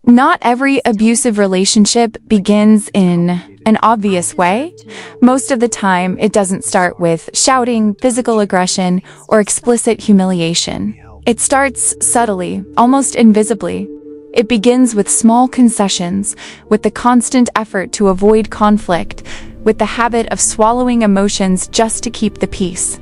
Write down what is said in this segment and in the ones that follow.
Not every abusive relationship begins in an obvious way. Most of the time, it doesn't start with shouting, physical aggression, or explicit humiliation. It starts subtly, almost invisibly. It begins with small concessions, with the constant effort to avoid conflict, with the habit of swallowing emotions just to keep the peace.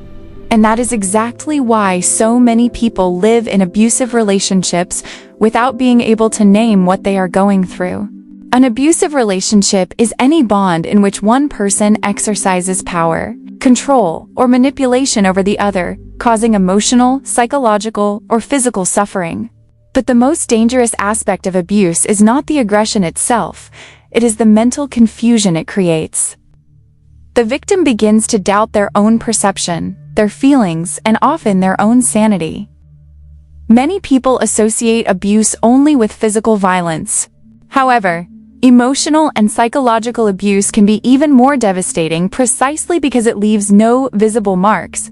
And that is exactly why so many people live in abusive relationships without being able to name what they are going through. An abusive relationship is any bond in which one person exercises power, control, or manipulation over the other, causing emotional, psychological, or physical suffering. But the most dangerous aspect of abuse is not the aggression itself, it is the mental confusion it creates. The victim begins to doubt their own perception, their feelings, and often their own sanity. Many people associate abuse only with physical violence. However, emotional and psychological abuse can be even more devastating precisely because it leaves no visible marks.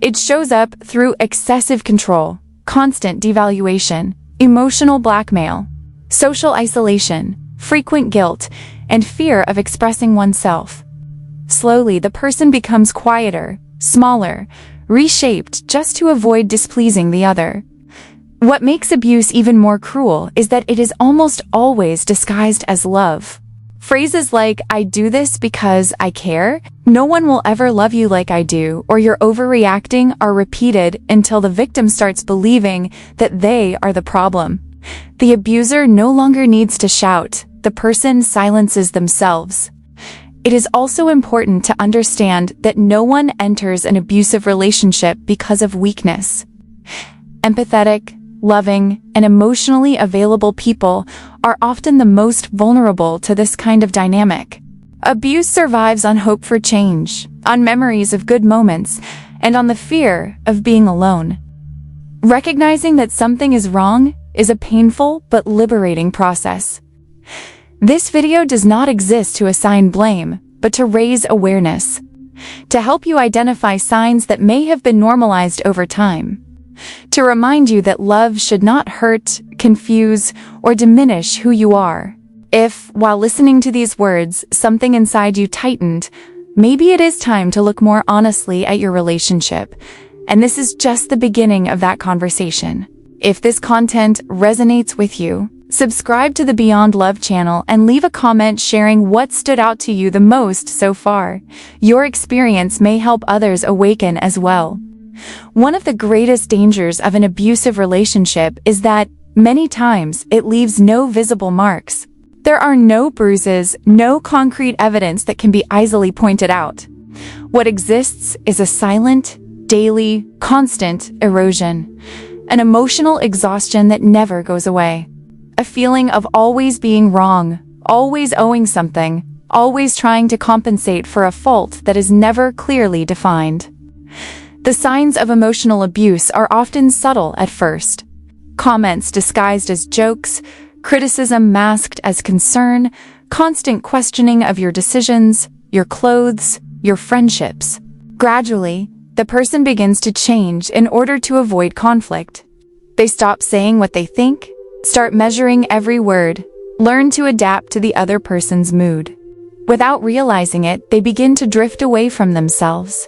It shows up through excessive control, constant devaluation, emotional blackmail, social isolation, frequent guilt, and fear of expressing oneself. Slowly, the person becomes quieter, smaller, reshaped just to avoid displeasing the other. What makes abuse even more cruel is that it is almost always disguised as love. Phrases like, "I do this because I care," "No one will ever love you like I do," or "You're overreacting" are repeated until the victim starts believing that they are the problem. The abuser no longer needs to shout, the person silences themselves. It is also important to understand that no one enters an abusive relationship because of weakness. Empathetic, loving, and emotionally available people are often the most vulnerable to this kind of dynamic. Abuse survives on hope for change, on memories of good moments, and on the fear of being alone. Recognizing that something is wrong is a painful but liberating process. This video does not exist to assign blame, but to raise awareness, to help you identify signs that may have been normalized over time, to remind you that love should not hurt, confuse, or diminish who you are. If, while listening to these words, something inside you tightened, maybe it is time to look more honestly at your relationship, and this is just the beginning of that conversation. If this content resonates with you, subscribe to the Beyond Love channel and leave a comment sharing what stood out to you the most so far. Your experience may help others awaken as well. One of the greatest dangers of an abusive relationship is that, many times, it leaves no visible marks. There are no bruises, no concrete evidence that can be easily pointed out. What exists is a silent, daily, constant erosion, an emotional exhaustion that never goes away. A feeling of always being wrong, always owing something, always trying to compensate for a fault that is never clearly defined. The signs of emotional abuse are often subtle at first. Comments disguised as jokes, criticism masked as concern, constant questioning of your decisions, your clothes, your friendships. Gradually, the person begins to change in order to avoid conflict. They stop saying what they think, start measuring every word, learn to adapt to the other person's mood. Without realizing it, they begin to drift away from themselves.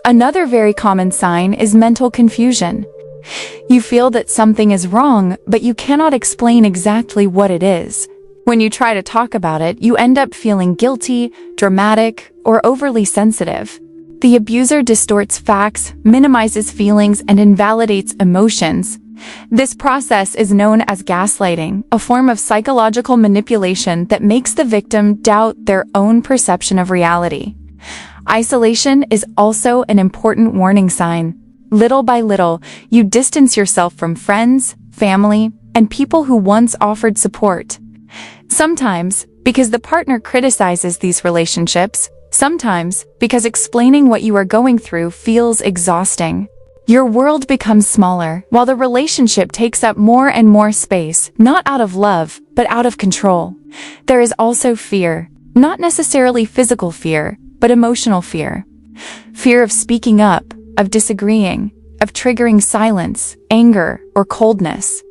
Another very common sign is mental confusion. You feel that something is wrong, but you cannot explain exactly what it is. When you try to talk about it, you end up feeling guilty, dramatic, or overly sensitive. The abuser distorts facts, minimizes feelings, and invalidates emotions. This process is known as gaslighting, a form of psychological manipulation that makes the victim doubt their own perception of reality. Isolation is also an important warning sign. Little by little, you distance yourself from friends, family, and people who once offered support. Sometimes, because the partner criticizes these relationships, sometimes because explaining what you are going through feels exhausting. Your world becomes smaller, while the relationship takes up more and more space, not out of love, but out of control. There is also fear, not necessarily physical fear, but emotional fear. Fear of speaking up, of disagreeing, of triggering silence, anger, or coldness.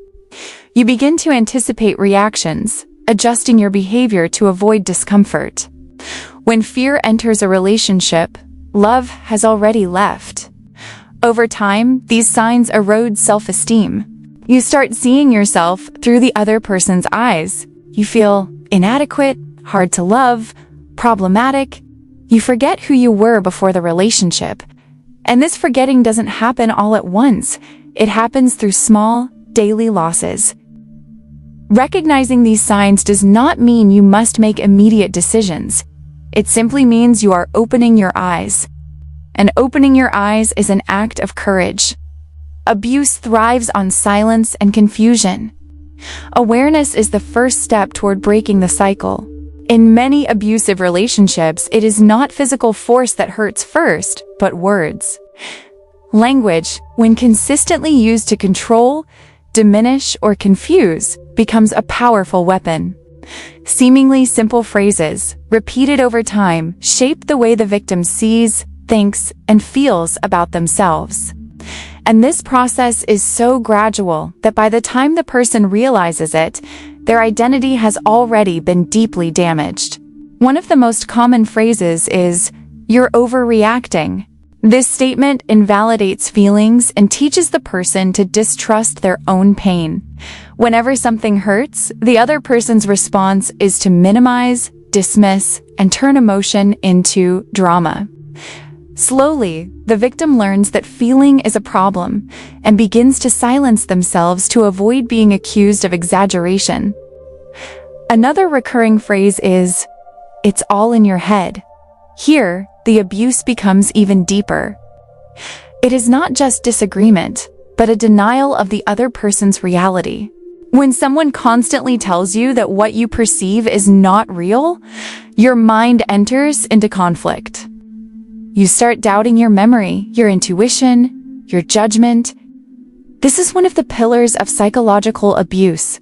You begin to anticipate reactions, adjusting your behavior to avoid discomfort. When fear enters a relationship, love has already left. Over time, these signs erode self-esteem. You start seeing yourself through the other person's eyes. You feel inadequate, hard to love, problematic. You forget who you were before the relationship. And this forgetting doesn't happen all at once. It happens through small, daily losses. Recognizing these signs does not mean you must make immediate decisions. It simply means you are opening your eyes. And opening your eyes is an act of courage. Abuse thrives on silence and confusion. Awareness is the first step toward breaking the cycle. In many abusive relationships, it is not physical force that hurts first, but words. Language, when consistently used to control, diminish, or confuse, becomes a powerful weapon. Seemingly simple phrases, repeated over time, shape the way the victim sees, thinks, and feels about themselves. And this process is so gradual that by the time the person realizes it, their identity has already been deeply damaged. One of the most common phrases is, "You're overreacting." This statement invalidates feelings and teaches the person to distrust their own pain. Whenever something hurts, the other person's response is to minimize, dismiss, and turn emotion into drama. Slowly, the victim learns that feeling is a problem and begins to silence themselves to avoid being accused of exaggeration. Another recurring phrase is, "It's all in your head." Here, the abuse becomes even deeper. It is not just disagreement, but a denial of the other person's reality. When someone constantly tells you that what you perceive is not real, your mind enters into conflict. You start doubting your memory, your intuition, your judgment. This is one of the pillars of psychological abuse.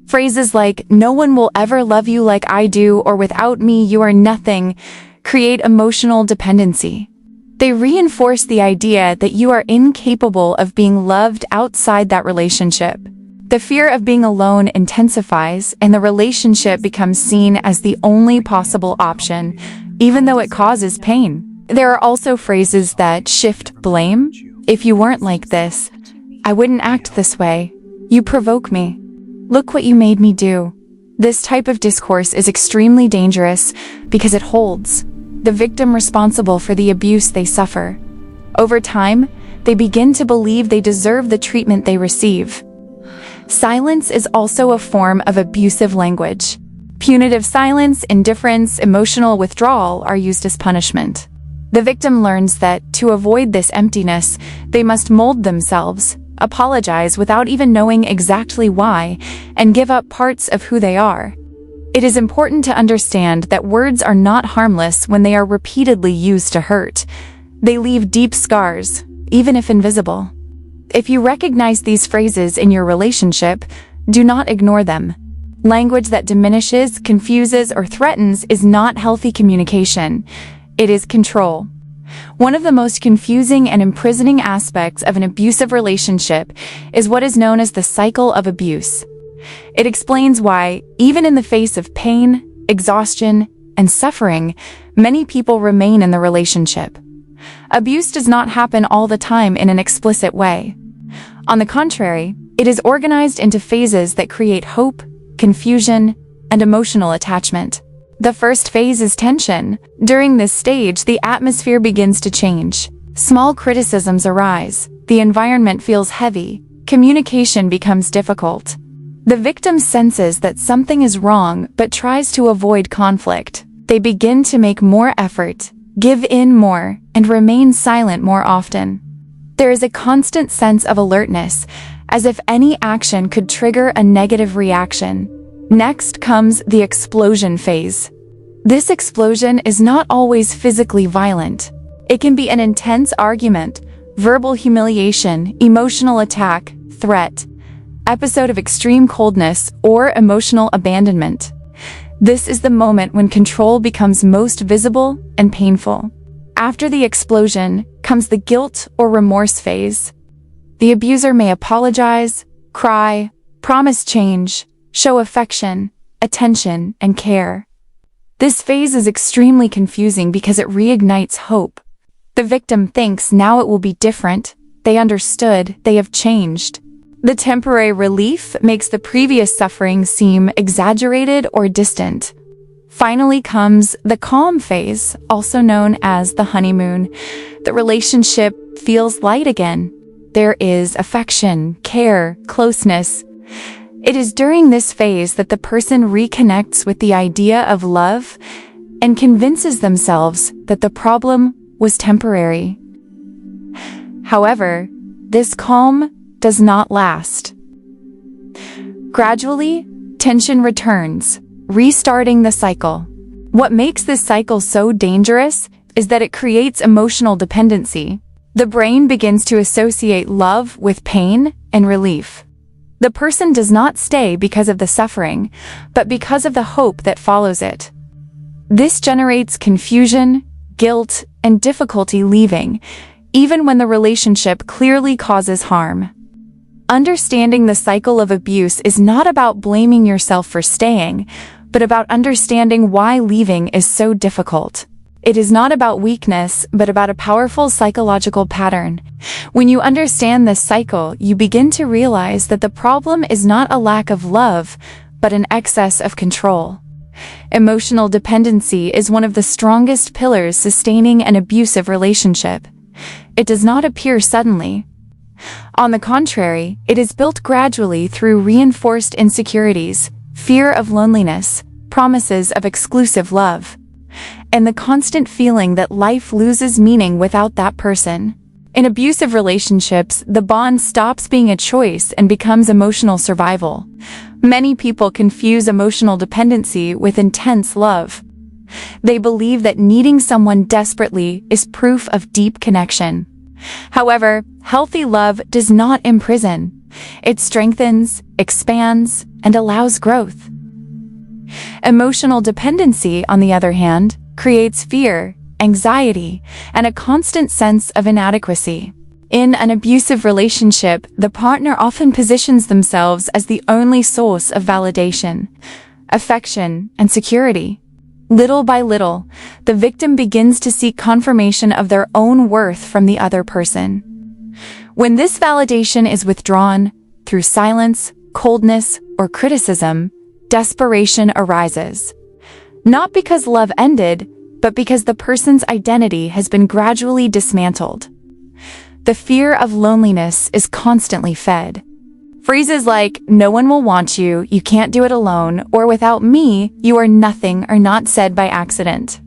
Phrases like, "No one will ever love you like I do," or "Without me, you are nothing," create emotional dependency. They reinforce the idea that you are incapable of being loved outside that relationship. The fear of being alone intensifies, and the relationship becomes seen as the only possible option, even though it causes pain. There are also phrases that shift blame. "If you weren't like this, I wouldn't act this way. You provoke me. Look what you made me do." This type of discourse is extremely dangerous because it holds the victim responsible for the abuse they suffer. Over time, they begin to believe they deserve the treatment they receive. Silence is also a form of abusive language. Punitive silence, indifference, emotional withdrawal are used as punishment. The victim learns that, to avoid this emptiness, they must mold themselves, apologize without even knowing exactly why, and give up parts of who they are. It is important to understand that words are not harmless when they are repeatedly used to hurt. They leave deep scars, even if invisible. If you recognize these phrases in your relationship, do not ignore them. Language that diminishes, confuses, or threatens is not healthy communication. It is control. One of the most confusing and imprisoning aspects of an abusive relationship is what is known as the cycle of abuse. It explains why, even in the face of pain, exhaustion, and suffering, many people remain in the relationship. Abuse does not happen all the time in an explicit way. On the contrary, it is organized into phases that create hope, confusion, and emotional attachment. The first phase is tension. During this stage, the atmosphere begins to change. Small criticisms arise. The environment feels heavy. Communication becomes difficult. The victim senses that something is wrong but tries to avoid conflict. They begin to make more effort, give in more, and remain silent more often. There is a constant sense of alertness, as if any action could trigger a negative reaction. Next comes the explosion phase. This explosion is not always physically violent. It can be an intense argument, verbal humiliation, emotional attack, threat, episode of extreme coldness, or emotional abandonment. This is the moment when control becomes most visible and painful. After the explosion comes the guilt or remorse phase. The abuser may apologize, cry, promise change, show affection, attention, and care. This phase is extremely confusing because it reignites hope. The victim thinks now it will be different. They understood, they have changed. The temporary relief makes the previous suffering seem exaggerated or distant. Finally comes the calm phase, also known as the honeymoon. The relationship feels light again. There is affection, care, closeness. It is during this phase that the person reconnects with the idea of love and convinces themselves that the problem was temporary. However, this calm does not last. Gradually, tension returns, restarting the cycle. What makes this cycle so dangerous is that it creates emotional dependency. The brain begins to associate love with pain and relief. The person does not stay because of the suffering, but because of the hope that follows it. This generates confusion, guilt, and difficulty leaving, even when the relationship clearly causes harm. Understanding the cycle of abuse is not about blaming yourself for staying, but about understanding why leaving is so difficult. It is not about weakness, but about a powerful psychological pattern. When you understand this cycle, you begin to realize that the problem is not a lack of love, but an excess of control. Emotional dependency is one of the strongest pillars sustaining an abusive relationship. It does not appear suddenly. On the contrary, it is built gradually through reinforced insecurities, fear of loneliness, promises of exclusive love, and the constant feeling that life loses meaning without that person. In abusive relationships, the bond stops being a choice and becomes emotional survival. Many people confuse emotional dependency with intense love. They believe that needing someone desperately is proof of deep connection. However, healthy love does not imprison. It strengthens, expands, and allows growth. Emotional dependency, on the other hand, creates fear, anxiety, and a constant sense of inadequacy. In an abusive relationship, the partner often positions themselves as the only source of validation, affection, and security. Little by little, the victim begins to seek confirmation of their own worth from the other person. When this validation is withdrawn, through silence, coldness, or criticism, desperation arises. Not because love ended, but because the person's identity has been gradually dismantled. The fear of loneliness is constantly fed. Phrases like, "No one will want you, you can't do it alone," or "without me, you are nothing," are not said by accident.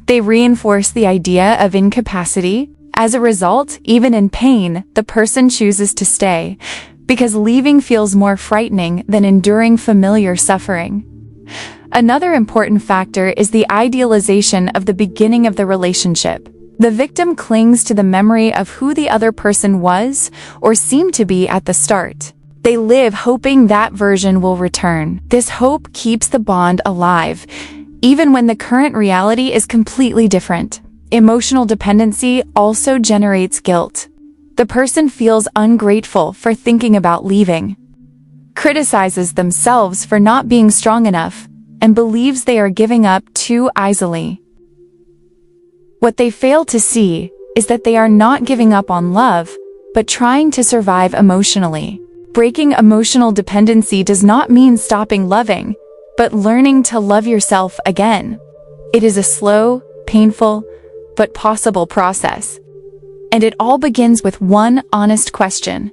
They reinforce the idea of incapacity. As a result, even in pain, the person chooses to stay, because leaving feels more frightening than enduring familiar suffering. Another important factor is the idealization of the beginning of the relationship. The victim clings to the memory of who the other person was or seemed to be at the start. They live hoping that version will return. This hope keeps the bond alive, even when the current reality is completely different. Emotional dependency also generates guilt. The person feels ungrateful for thinking about leaving, criticizes themselves for not being strong enough, and believes they are giving up too easily. What they fail to see is that they are not giving up on love, but trying to survive emotionally. Breaking emotional dependency does not mean stopping loving, but learning to love yourself again. It is a slow, painful, but possible process. And it all begins with one honest question.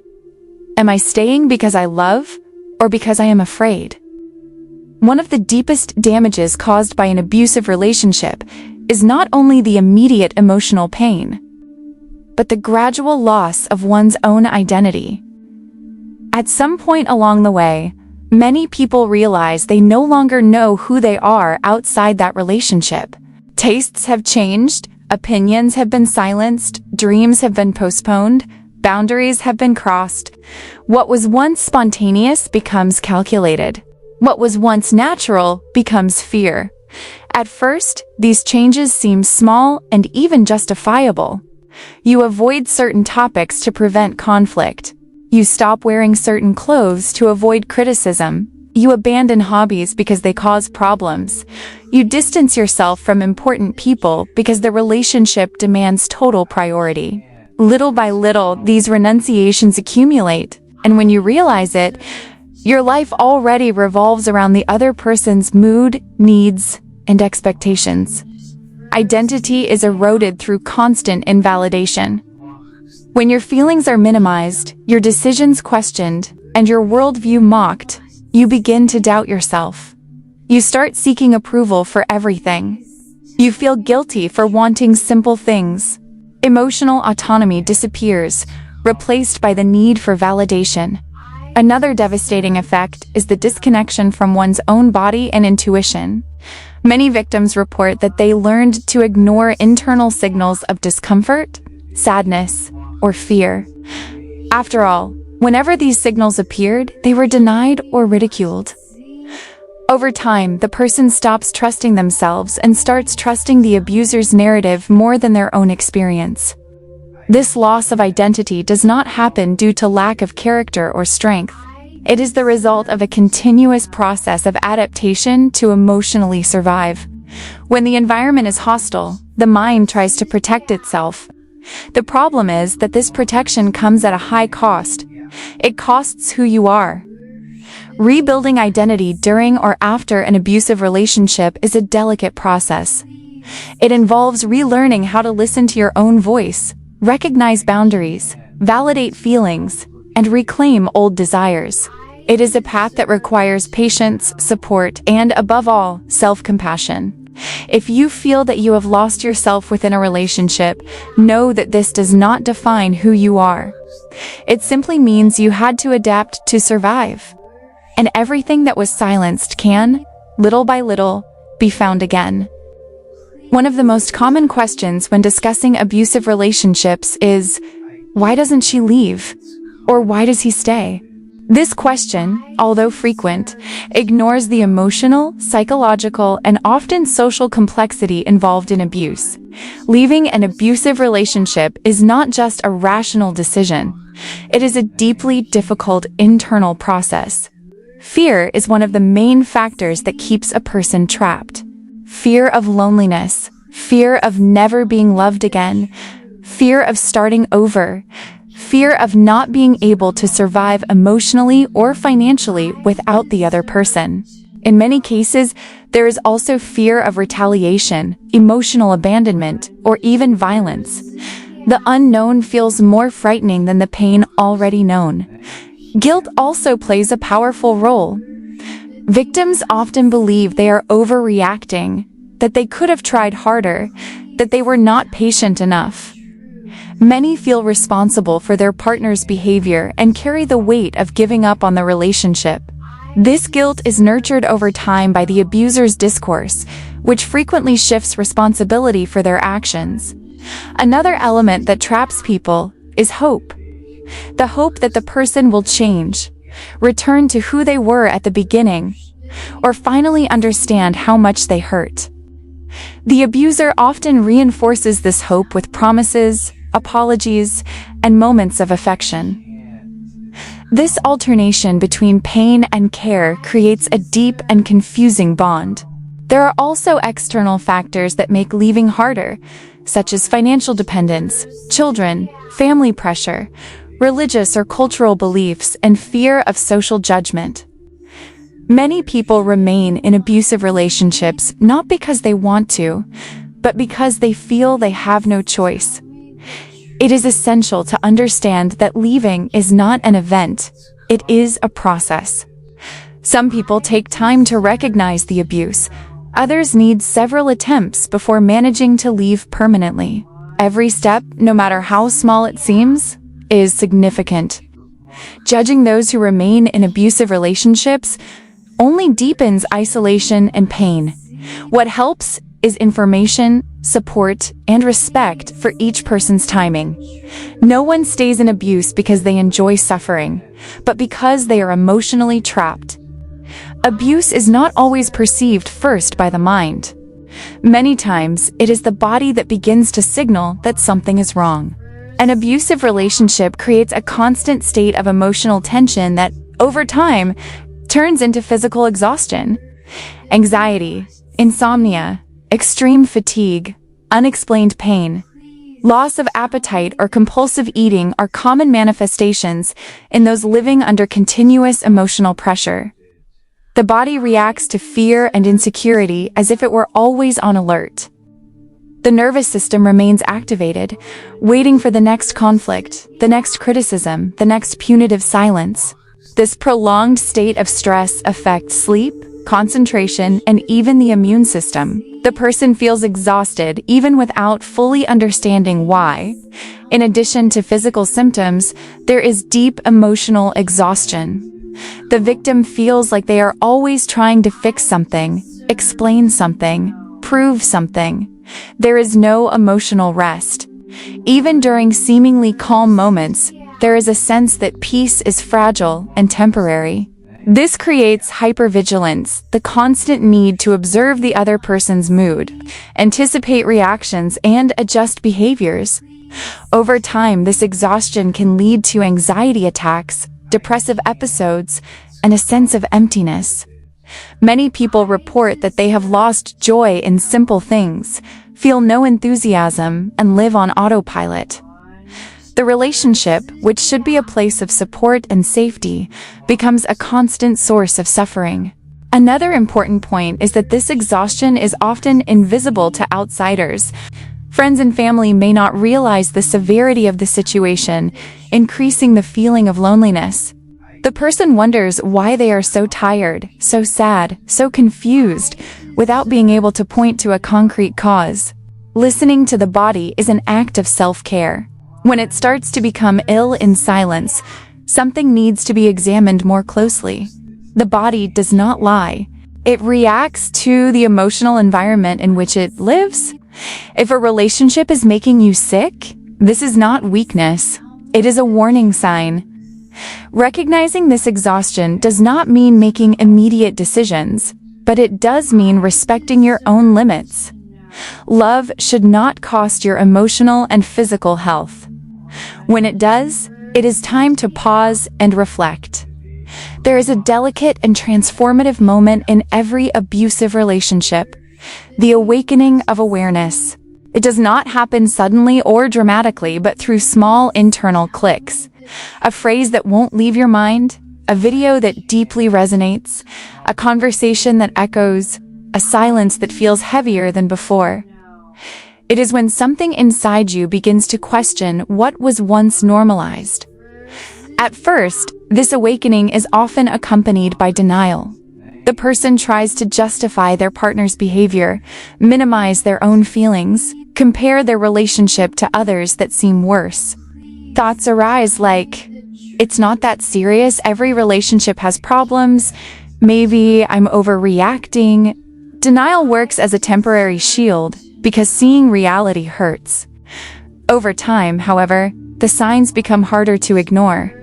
Am I staying because I love, or because I am afraid? One of the deepest damages caused by an abusive relationship is not only the immediate emotional pain, but the gradual loss of one's own identity. At some point along the way, many people realize they no longer know who they are outside that relationship. Tastes have changed, opinions have been silenced, dreams have been postponed, boundaries have been crossed. What was once spontaneous becomes calculated. What was once natural becomes fear. At first, these changes seem small and even justifiable. You avoid certain topics to prevent conflict. You stop wearing certain clothes to avoid criticism. You abandon hobbies because they cause problems. You distance yourself from important people because the relationship demands total priority. Little by little, these renunciations accumulate, and when you realize it, your life already revolves around the other person's mood, needs, and expectations. Identity is eroded through constant invalidation. When your feelings are minimized, your decisions questioned, and your worldview mocked, you begin to doubt yourself. You start seeking approval for everything. You feel guilty for wanting simple things. Emotional autonomy disappears, replaced by the need for validation. Another devastating effect is the disconnection from one's own body and intuition. Many victims report that they learned to ignore internal signals of discomfort, sadness, or fear. After all, whenever these signals appeared, they were denied or ridiculed. Over time, the person stops trusting themselves and starts trusting the abuser's narrative more than their own experience. This loss of identity does not happen due to lack of character or strength. It is the result of a continuous process of adaptation to emotionally survive. When the environment is hostile, the mind tries to protect itself. The problem is that this protection comes at a high cost. It costs who you are. Rebuilding identity during or after an abusive relationship is a delicate process. It involves relearning how to listen to your own voice, recognize boundaries, validate feelings, and reclaim old desires. It is a path that requires patience, support, and, above all, self-compassion. If you feel that you have lost yourself within a relationship, know that this does not define who you are. It simply means you had to adapt to survive. And everything that was silenced can, little by little, be found again. One of the most common questions when discussing abusive relationships is, why doesn't she leave? Or why does he stay? This question, although frequent, ignores the emotional, psychological, and often social complexity involved in abuse. Leaving an abusive relationship is not just a rational decision. It is a deeply difficult internal process. Fear is one of the main factors that keeps a person trapped. Fear of loneliness, fear of never being loved again, fear of starting over, fear of not being able to survive emotionally or financially without the other person. In many cases, there is also fear of retaliation, emotional abandonment, or even violence. The unknown feels more frightening than the pain already known. Guilt also plays a powerful role. Victims often believe they are overreacting, that they could have tried harder, that they were not patient enough. Many feel responsible for their partner's behavior and carry the weight of giving up on the relationship. This guilt is nurtured over time by the abuser's discourse, which frequently shifts responsibility for their actions. Another element that traps people is hope. The hope that the person will change, return to who they were at the beginning, or finally understand how much they hurt. The abuser often reinforces this hope with promises, apologies, and moments of affection. This alternation between pain and care creates a deep and confusing bond. There are also external factors that make leaving harder, such as financial dependence, children, family pressure, religious or cultural beliefs, and fear of social judgment. Many people remain in abusive relationships not because they want to, but because they feel they have no choice. It is essential to understand that leaving is not an event, it is a process. Some people take time to recognize the abuse, others need several attempts before managing to leave permanently. Every step, no matter how small it seems, is significant. Judging those who remain in abusive relationships only deepens isolation and pain. What helps is information, support, and respect for each person's timing. No one stays in abuse because they enjoy suffering, but because they are emotionally trapped. Abuse is not always perceived first by the mind. Many times, it is the body that begins to signal that something is wrong. An abusive relationship creates a constant state of emotional tension that, over time, turns into physical exhaustion. Anxiety, insomnia, extreme fatigue, unexplained pain, loss of appetite or compulsive eating are common manifestations in those living under continuous emotional pressure. The body reacts to fear and insecurity as if it were always on alert. The nervous system remains activated, waiting for the next conflict, the next criticism, the next punitive silence. This prolonged state of stress affects sleep, concentration, and even the immune system. The person feels exhausted even without fully understanding why. In addition to physical symptoms, there is deep emotional exhaustion. The victim feels like they are always trying to fix something, explain something, prove something. There is no emotional rest. Even during seemingly calm moments, there is a sense that peace is fragile and temporary. This creates hypervigilance, the constant need to observe the other person's mood, anticipate reactions, and adjust behaviors. Over time, this exhaustion can lead to anxiety attacks, depressive episodes, and a sense of emptiness. Many people report that they have lost joy in simple things, feel no enthusiasm, and live on autopilot. The relationship, which should be a place of support and safety, becomes a constant source of suffering. Another important point is that this exhaustion is often invisible to outsiders. Friends and family may not realize the severity of the situation, increasing the feeling of loneliness. The person wonders why they are so tired, so sad, so confused, without being able to point to a concrete cause. Listening to the body is an act of self-care. When it starts to become ill in silence, something needs to be examined more closely. The body does not lie. It reacts to the emotional environment in which it lives. If a relationship is making you sick, this is not weakness. It is a warning sign. Recognizing this exhaustion does not mean making immediate decisions, but it does mean respecting your own limits. Love should not cost your emotional and physical health. When it does, it is time to pause and reflect. There is a delicate and transformative moment in every abusive relationship: the awakening of awareness. It does not happen suddenly or dramatically, but through small internal clicks. A phrase that won't leave your mind, a video that deeply resonates, a conversation that echoes, a silence that feels heavier than before. It is when something inside you begins to question what was once normalized. At first, this awakening is often accompanied by denial. The person tries to justify their partner's behavior, minimize their own feelings, compare their relationship to others that seem worse. Thoughts arise like, "It's not that serious, every relationship has problems, maybe I'm overreacting." Denial works as a temporary shield, because seeing reality hurts. Over time, however, the signs become harder to ignore.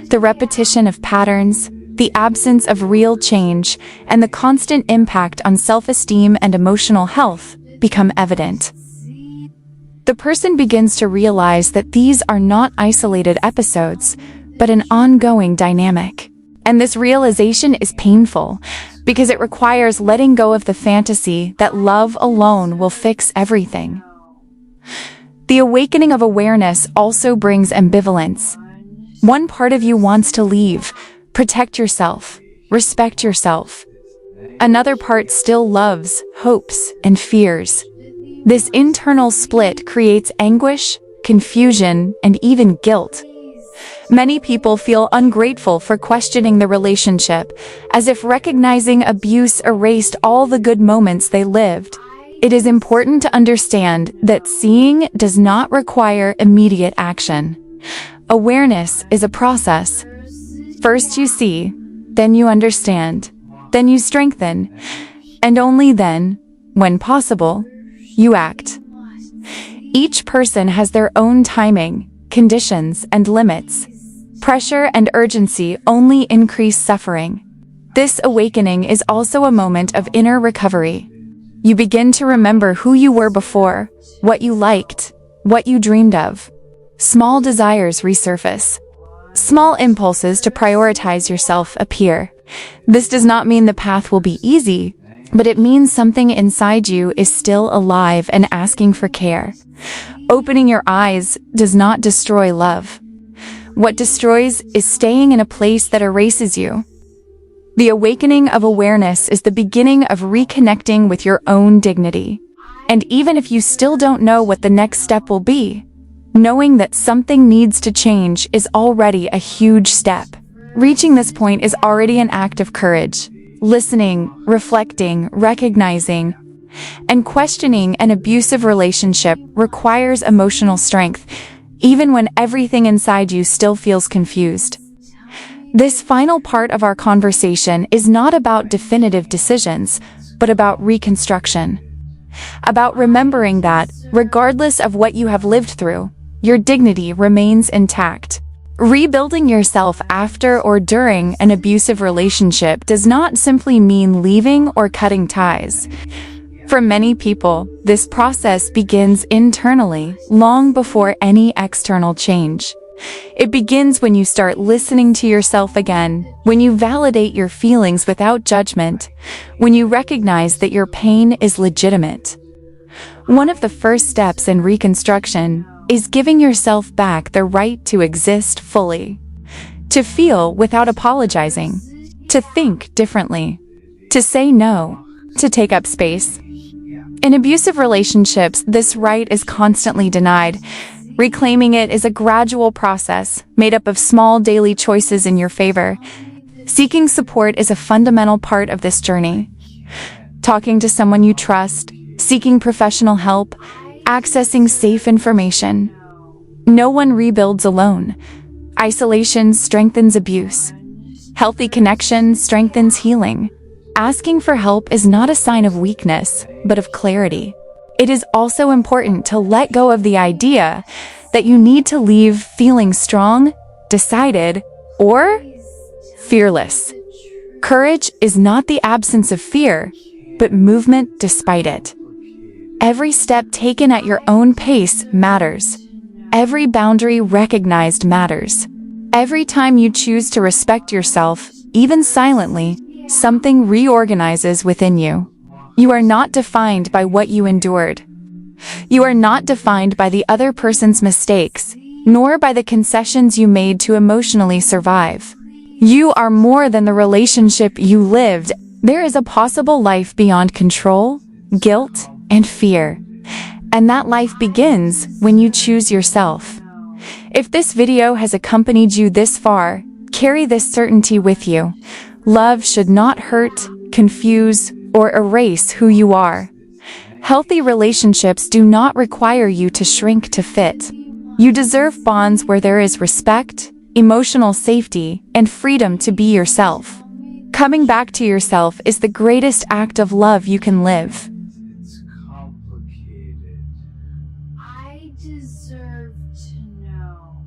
The repetition of patterns, the absence of real change, and the constant impact on self-esteem and emotional health become evident. The person begins to realize that these are not isolated episodes, but an ongoing dynamic. And this realization is painful, because it requires letting go of the fantasy that love alone will fix everything. The awakening of awareness also brings ambivalence. One part of you wants to leave, protect yourself, respect yourself. Another part still loves, hopes, and fears. This internal split creates anguish, confusion, and even guilt. Many people feel ungrateful for questioning the relationship, as if recognizing abuse erased all the good moments they lived. It is important to understand that seeing does not require immediate action. Awareness is a process. First you see, then you understand, then you strengthen, and only then, when possible, you act. Each person has their own timing, conditions, and limits. Pressure and urgency only increase suffering. This awakening is also a moment of inner recovery. You begin to remember who you were before, what you liked, what you dreamed of. small desires resurface. Small impulses to prioritize yourself appear. This does not mean the path will be easy, but it means something inside you is still alive and asking for care. Opening your eyes does not destroy love. What destroys is staying in a place that erases you. The awakening of awareness is the beginning of reconnecting with your own dignity. And even if you still don't know what the next step will be, knowing that something needs to change is already a huge step. Reaching this point is already an act of courage. Listening, reflecting, recognizing, and questioning an abusive relationship requires emotional strength, even when everything inside you still feels confused. This final part of our conversation is not about definitive decisions, but about reconstruction. About remembering that, regardless of what you have lived through, your dignity remains intact. Rebuilding yourself after or during an abusive relationship does not simply mean leaving or cutting ties. For many people, this process begins internally, long before any external change. It begins when you start listening to yourself again, when you validate your feelings without judgment, when you recognize that your pain is legitimate. One of the first steps in reconstruction is giving yourself back the right to exist fully, to feel without apologizing, to think differently, to say no, to take up space. In abusive relationships, this right is constantly denied. Reclaiming it is a gradual process made up of small daily choices in your favor. Seeking support is a fundamental part of this journey. Talking to someone you trust, seeking professional help, accessing safe information. No one rebuilds alone. Isolation strengthens abuse. Healthy connection strengthens healing. Asking for help is not a sign of weakness, but of clarity. It is also important to let go of the idea that you need to leave feeling strong, decided, or fearless. Courage is not the absence of fear, but movement despite it. Every step taken at your own pace matters. Every boundary recognized matters. Every time you choose to respect yourself, even silently, something reorganizes within you. You are not defined by what you endured. You are not defined by the other person's mistakes, nor by the concessions you made to emotionally survive. You are more than the relationship you lived. There is a possible life beyond control, guilt, and fear. And that life begins when you choose yourself. If this video has accompanied you this far, carry this certainty with you. Love should not hurt, confuse, or erase who you are. Healthy relationships do not require you to shrink to fit. You deserve bonds where there is respect, emotional safety, and freedom to be yourself. Coming back to yourself is the greatest act of love you can live. It's complicated. I deserve to know.